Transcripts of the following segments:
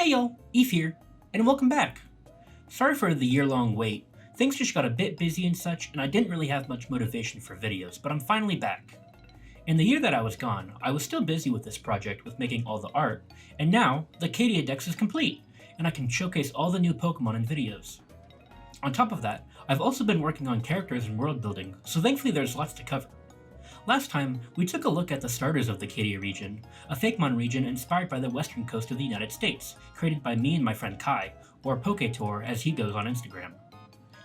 Hey y'all, Eve here, and welcome back. Sorry for the year-long wait. Things just got a bit busy and such, and I didn't really have much motivation for videos, but I'm finally back. In the year that I was gone, I was still busy with this project with making all the art, and now the Cadia Dex is complete, and I can showcase all the new Pokemon in videos. On top of that, I've also been working on characters and world building, so thankfully there's lots to cover. Last time, we took a look at the starters of the Cadia region, a Fakemon region inspired by the western coast of the United States, created by me and my friend Kai, or Poketor as he goes on Instagram.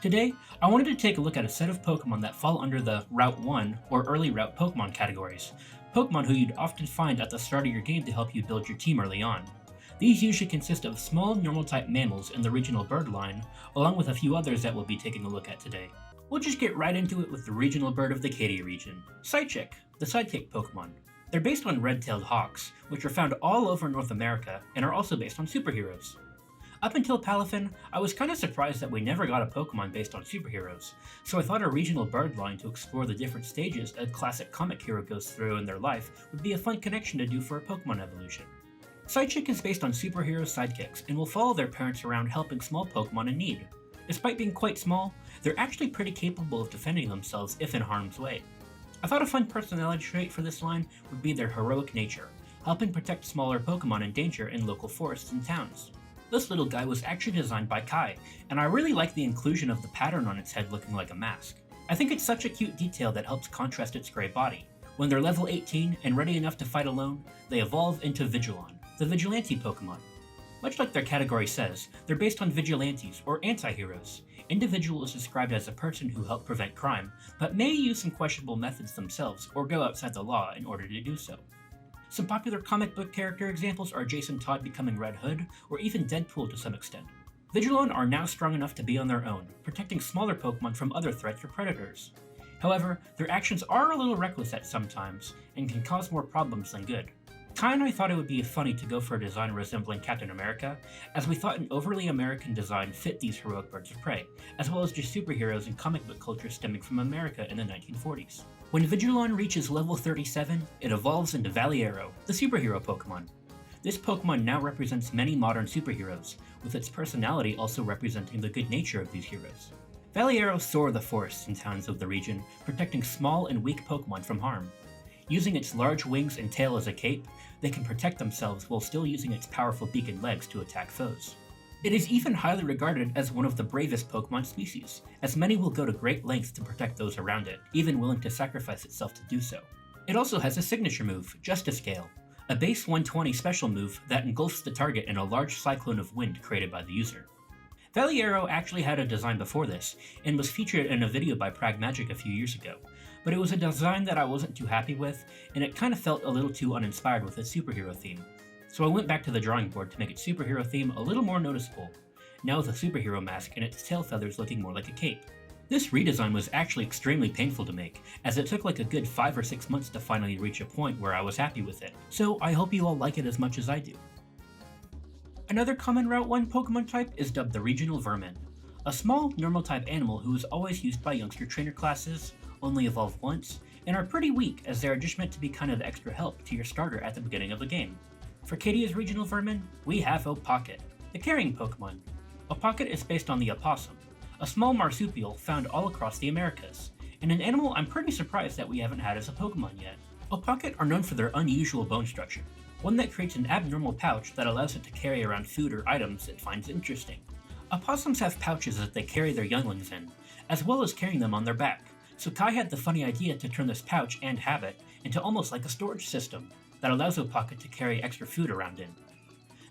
Today, I wanted to take a look at a set of Pokemon that fall under the Route 1 or Early Route Pokemon categories, Pokemon who you'd often find at the start of your game to help you build your team early on. These usually consist of small normal-type mammals in the regional bird line, along with a few others that we'll be taking a look at today. We'll just get right into it with the regional bird of the Cadia region, Psychic, the sidekick Pokemon. They're based on red-tailed hawks, which are found all over North America and are also based on superheroes. Up until Palafin, I was kinda surprised that we never got a Pokemon based on superheroes, so I thought a regional bird line to explore the different stages a classic comic hero goes through in their life would be a fun connection to do for a Pokemon evolution. Psychic is based on superhero sidekicks and will follow their parents around helping small Pokemon in need. Despite being quite small, they're actually pretty capable of defending themselves if in harm's way. I thought a fun personality trait for this line would be their heroic nature, helping protect smaller Pokemon in danger in local forests and towns. This little guy was actually designed by Kai, and I really like the inclusion of the pattern on its head looking like a mask. I think it's such a cute detail that helps contrast its gray body. When they're level 18 and ready enough to fight alone, they evolve into Vigilon, the Vigilante Pokemon. Much like their category says, they're based on vigilantes, or anti-heroes. Individual is described as a person who helped prevent crime, but may use some questionable methods themselves or go outside the law in order to do so. Some popular comic book character examples are Jason Todd becoming Red Hood, or even Deadpool to some extent. Vigilon are now strong enough to be on their own, protecting smaller Pokemon from other threats or predators. However, their actions are a little reckless at some times, and can cause more problems than good. Kai and I thought it would be funny to go for a design resembling Captain America, as we thought an overly American design fit these heroic birds of prey, as well as just superheroes and comic book culture stemming from America in the 1940s. When Vigilon reaches level 37, it evolves into Valiero, the superhero Pokemon. This Pokemon now represents many modern superheroes, with its personality also representing the good nature of these heroes. Valiero soar the forests and towns of the region, protecting small and weak Pokemon from harm. Using its large wings and tail as a cape, they can protect themselves while still using its powerful beak and legs to attack foes. It is even highly regarded as one of the bravest Pokemon species, as many will go to great lengths to protect those around it, even willing to sacrifice itself to do so. It also has a signature move, Justice Gale, a base 120 special move that engulfs the target in a large cyclone of wind created by the user. Valiero actually had a design before this, and was featured in a video by Pragmagic a few years ago, but it was a design that I wasn't too happy with, and it kinda felt a little too uninspired with its superhero theme. So I went back to the drawing board to make its superhero theme a little more noticeable, now with a superhero mask and its tail feathers looking more like a cape. This redesign was actually extremely painful to make, as it took like a good 5 or 6 months to finally reach a point where I was happy with it, so I hope you all like it as much as I do. Another common Route 1 Pokemon type is dubbed the Regional Vermin, a small, normal-type animal who is always used by youngster trainer classes, only evolve once, and are pretty weak as they are just meant to be kind of extra help to your starter at the beginning of the game. For Cadia's Regional Vermin, we have Opocket, the carrying Pokemon. Opocket is based on the opossum, a small marsupial found all across the Americas, and an animal I'm pretty surprised that we haven't had as a Pokemon yet. Opocket are known for their unusual bone structure, one that creates an abnormal pouch that allows it to carry around food or items it finds interesting. Opossums have pouches that they carry their younglings in, as well as carrying them on their back, so Kai had the funny idea to turn this pouch and habit into almost like a storage system that allows Opocket to carry extra food around in.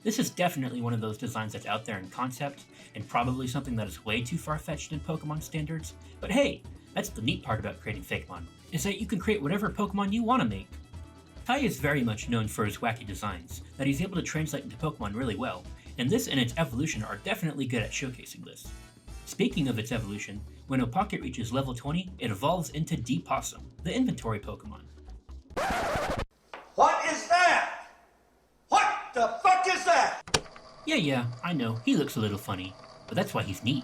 This is definitely one of those designs that's out there in concept, and probably something that is way too far-fetched in Pokemon standards, but hey, that's the neat part about creating Fakemon, is that you can create whatever Pokemon you want to make. Kai is very much known for his wacky designs, that he's able to translate into Pokemon really well, and this and its evolution are definitely good at showcasing this. Speaking of its evolution, when Opocket reaches level 20, it evolves into Possum, the inventory Pokemon. What is that? What the fuck is that? Yeah, I know, he looks a little funny, but that's why he's neat.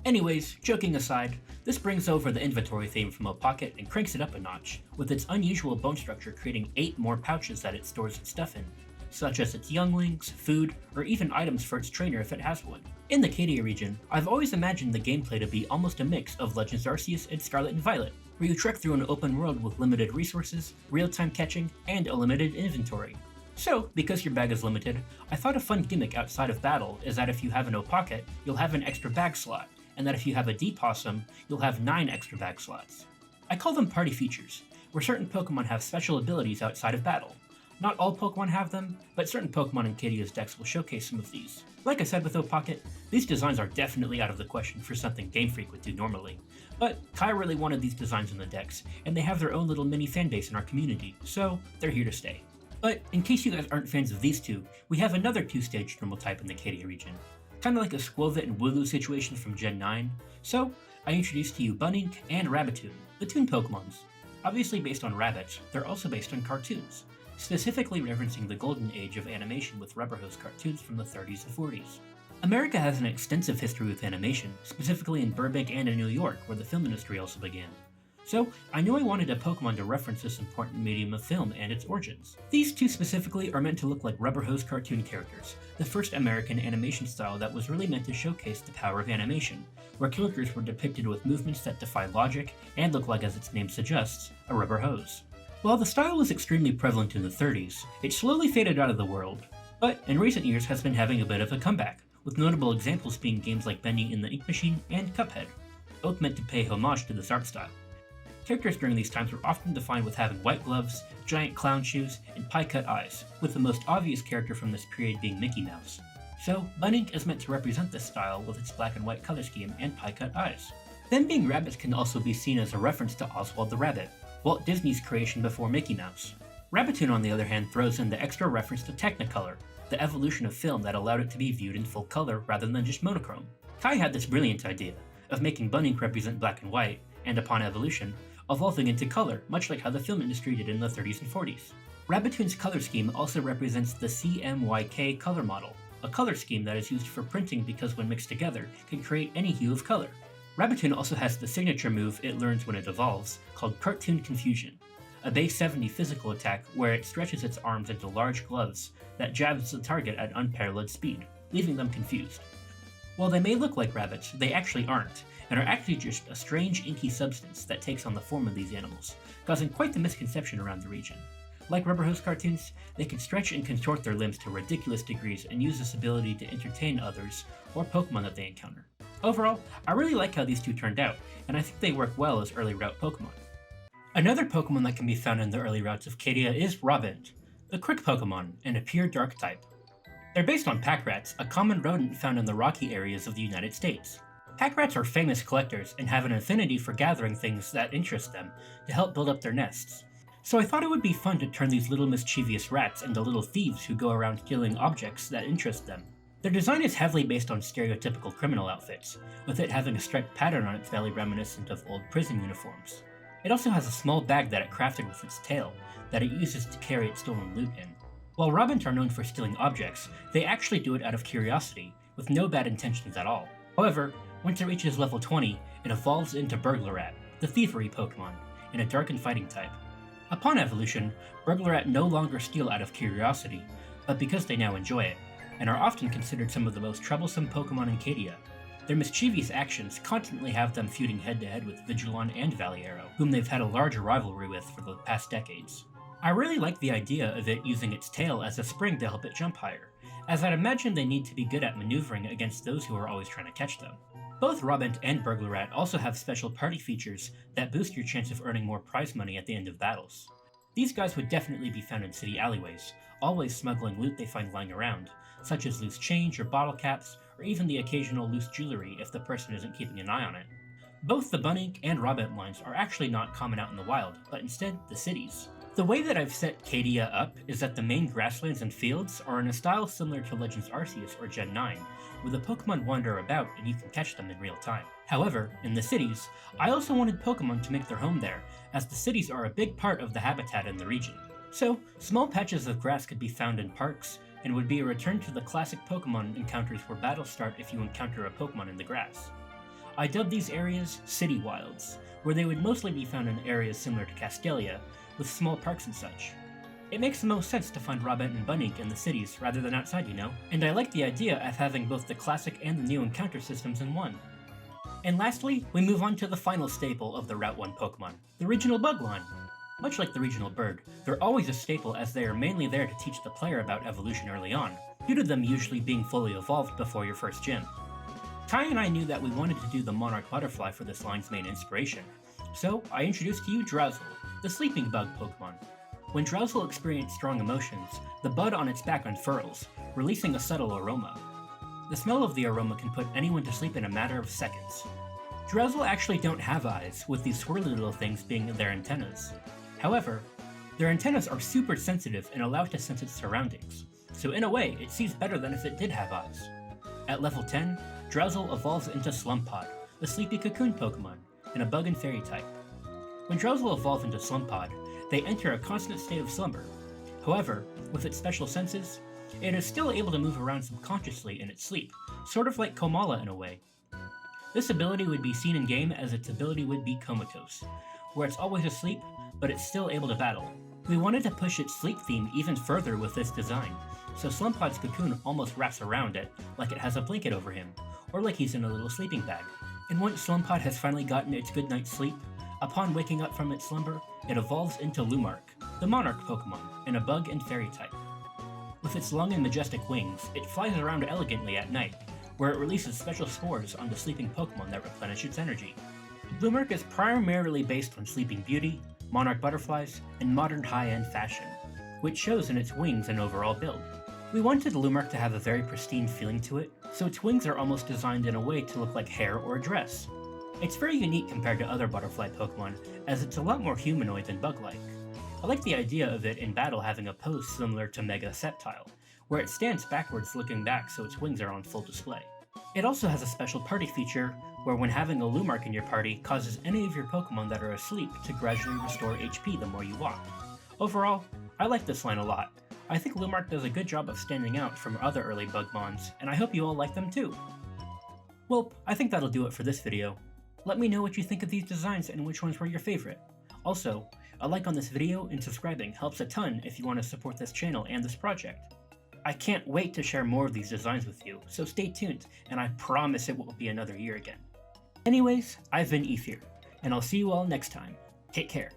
Anyways, joking aside, this brings over the inventory theme from Opocket and cranks it up a notch, with its unusual bone structure creating 8 more pouches that it stores its stuff in. such as its younglings, food, or even items for its trainer if it has one. In the Cadia region, I've always imagined the gameplay to be almost a mix of Legends Arceus and Scarlet and Violet, where you trek through an open world with limited resources, real-time catching, and a limited inventory. So, because your bag is limited, I thought a fun gimmick outside of battle is that if you have an O-Pocket, you'll have an extra bag slot, and that if you have a D-Possum, you'll have 9 extra bag slots. I call them party features, where certain Pokemon have special abilities outside of battle. Not all Pokemon have them, but certain Pokemon in Cadia's decks will showcase some of these. Like I said with O-Pocket, these designs are definitely out of the question for something Game Freak would do normally. But Kai really wanted these designs in the decks, and they have their own little mini fanbase in our community, so they're here to stay. But in case you guys aren't fans of these two, we have another 2-stage normal type in the Cadia region. Kinda like a Squilvet and Wooloo situation from Gen 9, so I introduced to you Bunnink and Rabbitoon, the Toon Pokemons. Obviously based on rabbits, they're also based on cartoons, specifically referencing the golden age of animation with rubber hose cartoons from the 30s and 40s. America has an extensive history with animation, specifically in Burbank and in New York, where the film industry also began. So, I knew I wanted a Pokemon to reference this important medium of film and its origins. These two specifically are meant to look like rubber hose cartoon characters, the first American animation style that was really meant to showcase the power of animation, where characters were depicted with movements that defy logic and look like, as its name suggests, a rubber hose. While the style was extremely prevalent in the 30s, it slowly faded out of the world, but in recent years has been having a bit of a comeback, with notable examples being games like Bendy and the Ink Machine and Cuphead, both meant to pay homage to this art style. Characters during these times were often defined with having white gloves, giant clown shoes, and pie-cut eyes, with the most obvious character from this period being Mickey Mouse. So, Bunnink is meant to represent this style with its black and white color scheme and pie-cut eyes. Them being rabbits can also be seen as a reference to Oswald the Rabbit, Walt Disney's creation before Mickey Mouse. Rabbitoon, on the other hand, throws in the extra reference to Technicolor, the evolution of film that allowed it to be viewed in full color rather than just monochrome. Kai had this brilliant idea of making Bunnink represent black and white, and upon evolution, evolving into color, much like how the film industry did in the 30s and 40s. Rabbitoon's color scheme also represents the CMYK color model, a color scheme that is used for printing because when mixed together, can create any hue of color. Rabbitoon also has the signature move it learns when it evolves, called Cartoon Confusion, a base 70 physical attack where it stretches its arms into large gloves that jabs the target at unparalleled speed, leaving them confused. While they may look like rabbits, they actually aren't, and are actually just a strange inky substance that takes on the form of these animals, causing quite the misconception around the region. Like rubber hose cartoons, they can stretch and contort their limbs to ridiculous degrees and use this ability to entertain others or Pokemon that they encounter. Overall, I really like how these two turned out, and I think they work well as early route Pokemon. Another Pokemon that can be found in the early routes of Cadia is Rodent, the quick Pokemon, and a pure dark type. They're based on pack rats, a common rodent found in the rocky areas of the United States. Pack rats are famous collectors and have an affinity for gathering things that interest them to help build up their nests. So I thought it would be fun to turn these little mischievous rats into little thieves who go around killing objects that interest them. Their design is heavily based on stereotypical criminal outfits, with it having a striped pattern on its belly reminiscent of old prison uniforms. It also has a small bag that it crafted with its tail that it uses to carry its stolen loot in. While Rodent are known for stealing objects, they actually do it out of curiosity, with no bad intentions at all. However, once it reaches level 20, it evolves into Burglarat, the thievery Pokemon, in a dark and fighting type. Upon evolution, Burglarat no longer steal out of curiosity, but because they now enjoy it, and are often considered some of the most troublesome Pokemon in Cadia. Their mischievous actions constantly have them feuding head-to-head with Vigilon and Valiero, whom they've had a larger rivalry with for the past decades. I really like the idea of it using its tail as a spring to help it jump higher, as I'd imagine they need to be good at maneuvering against those who are always trying to catch them. Both Rodent and Burglarat also have special party features that boost your chance of earning more prize money at the end of battles. These guys would definitely be found in city alleyways, always smuggling loot they find lying around, such as loose change or bottle caps, or even the occasional loose jewelry if the person isn't keeping an eye on it. Both the Bunnink and Rodent lines are actually not common out in the wild, but instead the cities. The way that I've set Cadia up is that the main grasslands and fields are in a style similar to Legends Arceus or Gen 9, where the Pokemon wander about and you can catch them in real time. However, in the cities, I also wanted Pokemon to make their home there, as the cities are a big part of the habitat in the region. So, small patches of grass could be found in parks, and would be a return to the classic Pokemon encounters where battles start if you encounter a Pokemon in the grass. I dubbed these areas City Wilds, where they would mostly be found in areas similar to Castelia, with small parks and such. It makes the most sense to find Rodent and Bunny in the cities rather than outside, you know? And I like the idea of having both the classic and the new encounter systems in one. And lastly, we move on to the final staple of the Route 1 Pokemon, the regional bug line. Much like the regional bird, they're always a staple as they are mainly there to teach the player about evolution early on, due to them usually being fully evolved before your first gym. Ty and I knew that we wanted to do the Monarch Butterfly for this line's main inspiration, so I introduced to you Drowzle, the sleeping bug Pokemon. When Drowzle experiences strong emotions, the bud on its back unfurls, releasing a subtle aroma. The smell of the aroma can put anyone to sleep in a matter of seconds. Drowzle actually don't have eyes, with these swirly little things being their antennas. However, their antennas are super sensitive and allow it to sense its surroundings, so in a way, it sees better than if it did have eyes. At level 10, Drowzle evolves into Slumpod, the sleepy cocoon Pokemon, and a bug and fairy type. When Drowzle evolve into Slumpod, they enter a constant state of slumber. However, with its special senses, it is still able to move around subconsciously in its sleep, sort of like Komala in a way. This ability would be seen in-game as its ability would be Comatose, where it's always asleep, but it's still able to battle. We wanted to push its sleep theme even further with this design, so Slumpod's cocoon almost wraps around it like it has a blanket over him, or like he's in a little sleeping bag. And once Slumpod has finally gotten its good night's sleep, upon waking up from its slumber, it evolves into Lumark, the Monarch Pokemon, and a bug and fairy type. With its long and majestic wings, it flies around elegantly at night, where it releases special spores on the sleeping Pokemon that replenish its energy. Lumark is primarily based on Sleeping Beauty, Monarch Butterflies, and modern high-end fashion, which shows in its wings and overall build. We wanted Lumark to have a very pristine feeling to it, so its wings are almost designed in a way to look like hair or a dress. It's very unique compared to other butterfly Pokemon, as it's a lot more humanoid than bug-like. I like the idea of it in battle having a pose similar to Mega Sceptile, where it stands backwards looking back so its wings are on full display. It also has a special party feature where when having a Lumark in your party causes any of your Pokemon that are asleep to gradually restore HP the more you walk. Overall, I like this line a lot. I think Lumark does a good job of standing out from other early Bugmons, and I hope you all like them too. Well, I think that'll do it for this video. Let me know what you think of these designs and which ones were your favorite. Also, a like on this video and subscribing helps a ton if you want to support this channel and this project. I can't wait to share more of these designs with you, so stay tuned, and I promise it won't be another year again. Anyways, I've been Ether, and I'll see you all next time. Take care.